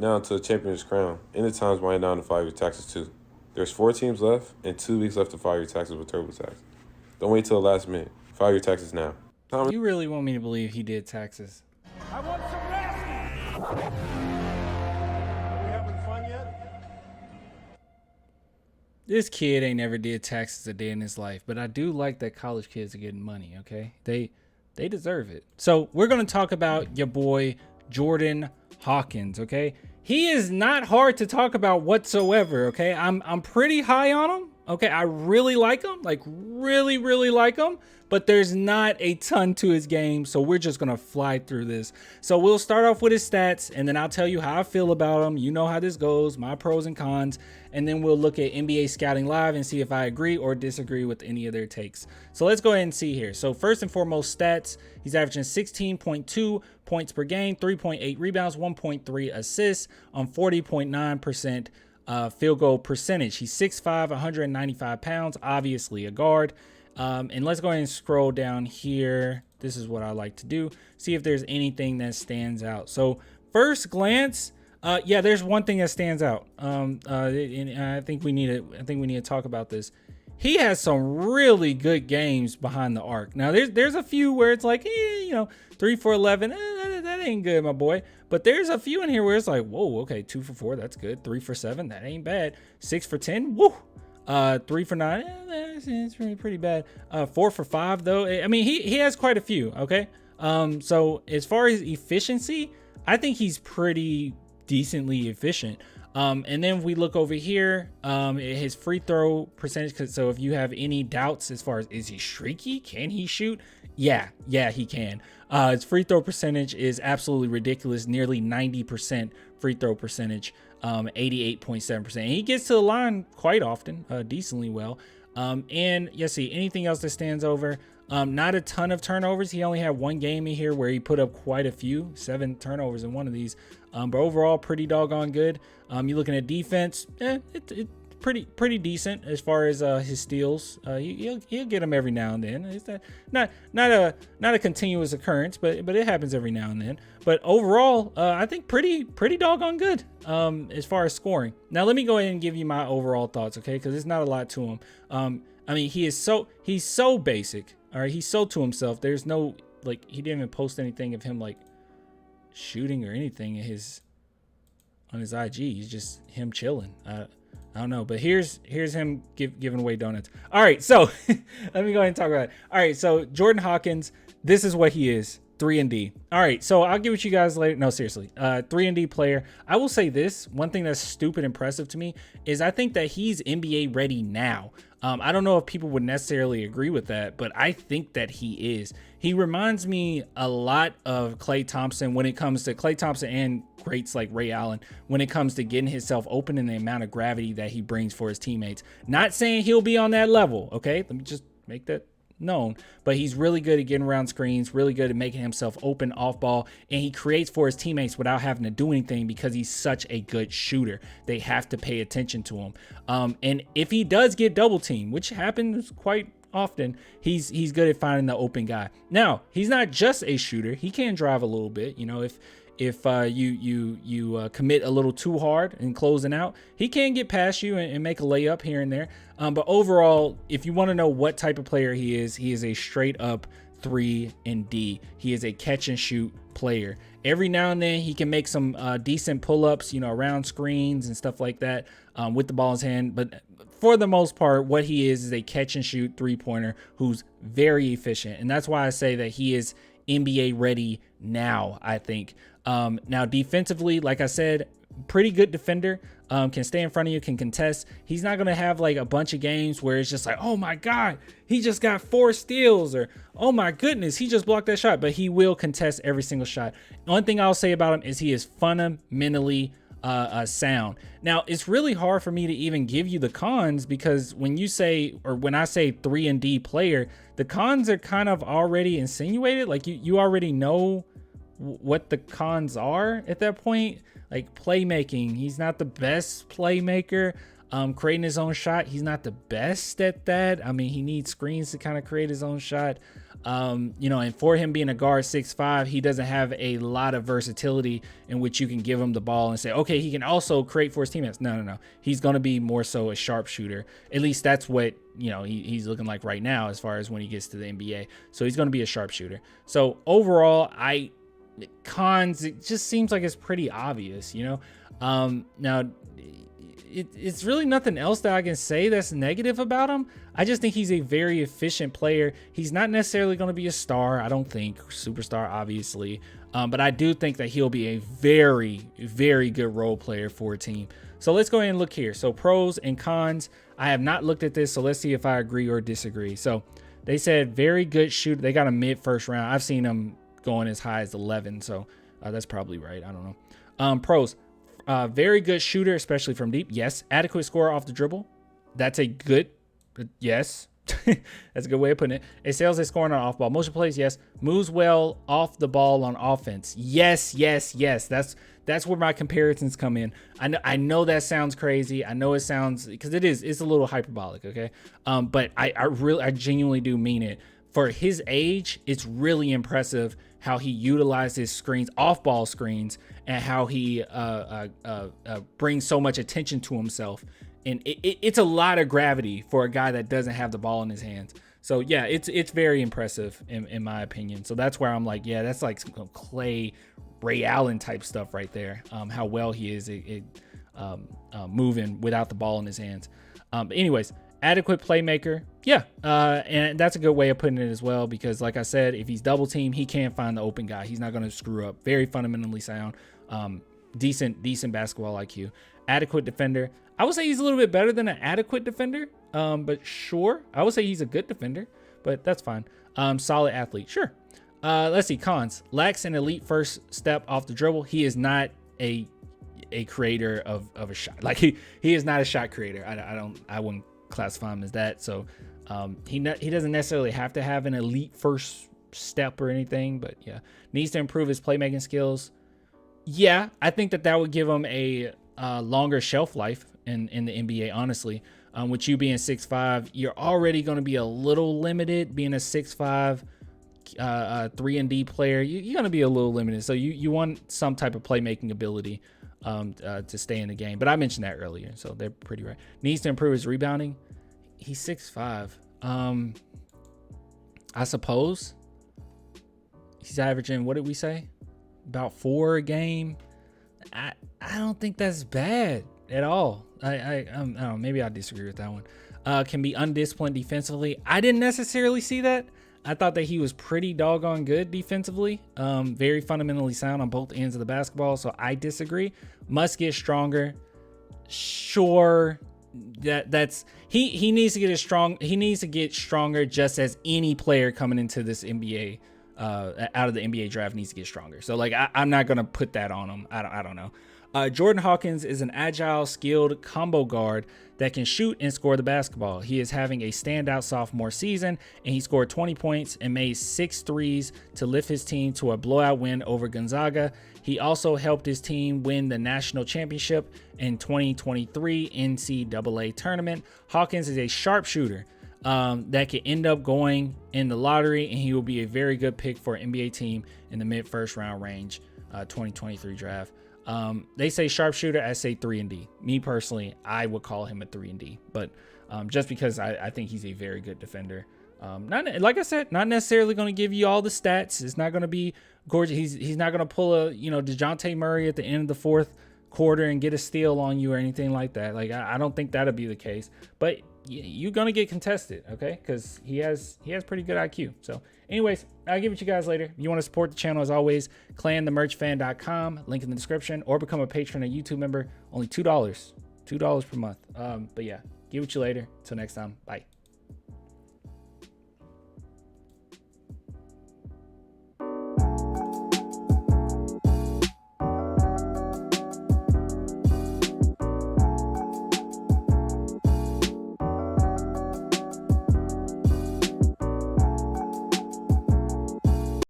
now to a champion's crown. And the time's winding down to 5-year taxes too. There's 4 teams left and 2 weeks left to 5-year taxes with TurboTax. Don't wait till the last minute. 5-year taxes now. You really want me to believe he did taxes? I want some nasty. Are we having fun yet? This kid ain't never did taxes a day in his life, but I do like that college kids are getting money. Okay, they deserve it. So we're gonna talk about your boy Jordan Hawkins. Okay, he is not hard to talk about whatsoever. Okay, I'm pretty high on him. Okay, I really like him, like really like him, but there's not a ton to his game, so we're just gonna fly through this. So we'll start off with his stats, and then I'll tell you how I feel about him. You know how this goes, my pros and cons, and then we'll look at NBA Scouting Live and see if I agree or disagree with any of their takes. So let's go ahead and see here. So first and foremost, stats. He's averaging 16.2 points per game, 3.8 rebounds, 1.3 assists on 40.9% field goal percentage. He's 6'5", 195 pounds, obviously a guard. And let's go ahead and scroll down here. This is what I like to do. See if there's anything that stands out. So first glance, yeah, there's one thing that stands out. And I think we need to talk about this. He has some really good games behind the arc. Now there's a few where it's like, 3 for 11, that ain't good, my boy. But there's a few in here where it's like, whoa, okay, 2 for 4, that's good. 3 for 7, that ain't bad. 6 for 10, woo. 3 for 9, that's pretty bad. 4 for 5 though. I mean, he has quite a few. Okay. So as far as efficiency, I think he's pretty decently efficient. And then we look over here, his free throw percentage. So if you have any doubts as far as, is he streaky? Can he shoot? Yeah, he can. His free throw percentage is absolutely ridiculous. Nearly 90% free throw percentage, 88.7%. And he gets to the line quite often, decently well. And see, anything else that stands over? Not a ton of turnovers. He only had one game in here where he put up quite a few, 7 turnovers in one of these. But overall, pretty doggone good. You're looking at defense, it's pretty decent as far as his steals. He'll get them every now and then. It's not a continuous occurrence, but it happens every now and then. But overall, I think pretty doggone good as far as scoring. Now let me go ahead and give you my overall thoughts, okay? Because there's not a lot to him. I mean, he's so basic. All right, he's so to himself. There's no, like, he didn't even post anything of him like shooting or anything on his IG. He's just him chilling. I don't know, but here's him giving away donuts. All right, so let me go ahead and talk about it. All right, so Jordan Hawkins, this is what he is. 3-and-D. All right, so I'll give it to you guys later. No, seriously, 3-and-D player. I will say this, one thing that's stupid impressive to me is I think that he's NBA ready now. I don't know if people would necessarily agree with that, but I think that he is. He reminds me a lot of Klay Thompson when it comes to Klay Thompson and greats like Ray Allen when it comes to getting himself open and the amount of gravity that he brings for his teammates. Not saying he'll be on that level, okay? Let me just make that known, but he's really good at getting around screens, really good at making himself open off ball, and he creates for his teammates without having to do anything because he's such a good shooter. They have to pay attention to him. And if he does get double teamed, which happens quite often, he's good at finding the open guy. Now, he's not just a shooter. He can drive a little bit. If you commit a little too hard in closing out, he can get past you and make a layup here and there. But overall, if you want to know what type of player he is a straight up 3-and-D. He is a catch and shoot player. Every now and then he can make some decent pull-ups, around screens and stuff like that with the ball in his hand. But for the most part, what he is a catch and shoot 3-pointer who's very efficient. And that's why I say that he is NBA ready now, I think. Now defensively, like I said, pretty good defender, can stay in front of you, can contest. He's not going to have like a bunch of games where it's just like, oh my God, he just got 4 steals, or oh my goodness, he just blocked that shot, but he will contest every single shot. The only thing I'll say about him is he is fundamentally sound. Now it's really hard for me to even give you the cons, because when you say, or when I say 3-and-D player, the cons are kind of already insinuated. Like you already know what the cons are at that point. Like playmaking, he's not the best playmaker. Creating his own shot, he's not the best at that. I mean, he needs screens to kind of create his own shot. And for him being a guard 6'5", he doesn't have a lot of versatility in which you can give him the ball and say, okay, he can also create for his teammates. No. He's going to be more so a sharpshooter. At least that's what, he's looking like right now as far as when he gets to the NBA. So he's going to be a sharpshooter. So overall, cons, it just seems like it's pretty obvious, Now, it's really nothing else that I can say that's negative about him. I just think he's a very efficient player. He's not necessarily going to be a star, I don't think, superstar, obviously. But I do think that he'll be a very, very good role player for a team. So let's go ahead and look here. So pros and cons. I have not looked at this, so let's see if I agree or disagree. So they said very good shooter. They got a mid first round. I've seen them going as high as 11, so that's probably right. I don't know. Pros. Very good shooter, especially from deep. Yes. Adequate scorer off the dribble. That's a good, yes. That's a good way of putting it. Excels at scoring on off ball. Motion plays, yes. Moves well off the ball on offense. Yes. That's where my comparisons come in. I know that sounds crazy. I know it sounds, because it's a little hyperbolic, okay? But I genuinely do mean it. For his age, it's really impressive how he utilizes screens, off-ball screens, and how he brings so much attention to himself. And it's a lot of gravity for a guy that doesn't have the ball in his hands. So, yeah, it's very impressive in my opinion. So that's where I'm like, yeah, that's like some Clay, Ray Allen type stuff right there, how well he is moving without the ball in his hands. But anyways, adequate playmaker. Yeah. And that's a good way of putting it as well, because like I said, if he's double teamed, he can't find the open guy. He's not going to screw up. Very fundamentally sound. Decent basketball IQ. Adequate defender. I would say he's a little bit better than an adequate defender. But sure. I would say he's a good defender, but that's fine. Solid athlete. Sure. Let's see. Cons. Lacks an elite first step off the dribble. He is not a creator of a shot. Like he is not a shot creator. I wouldn't classify him as that. So he doesn't necessarily have to have an elite first step or anything, but yeah, needs to improve his playmaking skills. Yeah, I think that would give him a longer shelf life in the NBA, honestly. With you being 6'5", you're already going to be a little limited being a 6'5", 3-and-D player. You're going to be a little limited. So you want some type of playmaking ability to stay in the game. But I mentioned that earlier, so they're pretty right. Needs to improve his rebounding. He's 6'5". I suppose he's averaging, what did we say? About 4 a game. I don't think that's bad at all. I don't know, maybe I disagree with that one. Can be undisciplined defensively. I didn't necessarily see that. I thought that he was pretty doggone good defensively. Very fundamentally sound on both ends of the basketball. So I disagree. Must get stronger. Sure. That's he needs to get he needs to get stronger, just as any player coming into this NBA out of the NBA draft needs to get stronger. So like I'm not gonna put that on him. I don't know. Jordan Hawkins is an agile, skilled combo guard that can shoot and score the basketball. He is having a standout sophomore season, and he scored 20 points and made 6 threes to lift his team to a blowout win over Gonzaga. He also helped his team win the national championship in 2023 NCAA tournament. Hawkins is a sharpshooter that could end up going in the lottery, and he will be a very good pick for an NBA team in the mid-first round range, 2023 draft. They say sharpshooter, I say 3-and-D. Me personally, I would call him a 3-and-D, but just because I think he's a very good defender. Not like I said, not necessarily going to give you all the stats. It's not going to be gorgeous. He's not going to pull a DeJounte Murray at the end of the fourth quarter and get a steal on you or anything like that. Like I don't think that'll be the case. But you're going to get contested, okay? Because he has pretty good IQ. So anyways, I'll give it to you guys later. If you want to support the channel, as always, clanthemerchfan.com, link in the description, or become a patron or YouTube member. Only $2 per month. But yeah, give it to you later. Till next time. Bye.